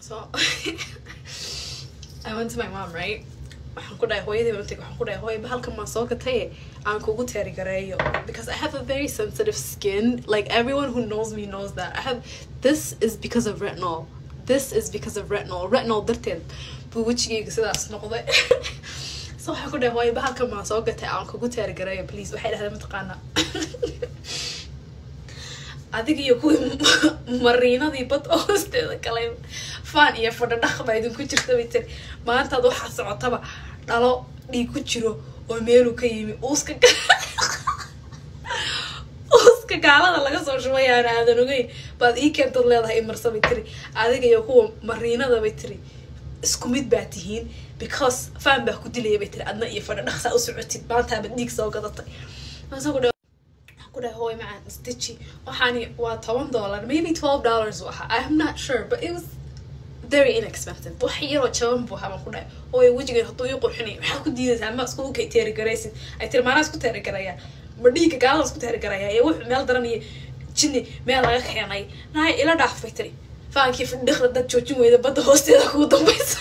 So I went to my mom, right? waxaan ku dhahay hooyadii baan tagay waxaan ku dhahay hooyo bahalkan ma soo gatay aan kugu teeri gareeyo because I have a very sensitive skin. Like everyone who knows me knows that I have this is because of retinol. This is because of retinol darteed buu wajigayga sidaas noqday. So waxaan ku dhahay hooyo bahalkan ma soo gatay aan kugu teeri gareeyo please. Waxay dhahdeen mataqaana adiga iyo kuwii mariinadii bad hoosteeda galay faan iyo fadha dhaqba idinku jirta bay tiri maanta waxa socotaba dhalo dhiig ku jiro oo meel uu ka yimi uuska gaalada laga soo shubayaan aadan ogay baad ii keentad leedahay marsa bay tiri adiga iyo kuwa mariinada bay tiri isku mid baa tihiin because faan baa ku dilay bay tiri adna iyo fadha dhaqsa u socotid maanta ba dhiig soo gadatay هوي معن stitchy وحاني $10 maybe $12 وها I'm not sure but it was very inexpensive وحيرو تشاون بوها ما كنا هوي وجهي يحطوا يقرحني ما كنت دينا ما اسكو كي تيري جريسين اي ترى ما ناس كنت تيري جرايا بديك قال اسكو تيري جرايا يا وح ميل درني جني ميل laga xeenay nahay ila dhaaf fitri faan kii fadhiga dad joojin weyda bada hoosteeda ku dambaysa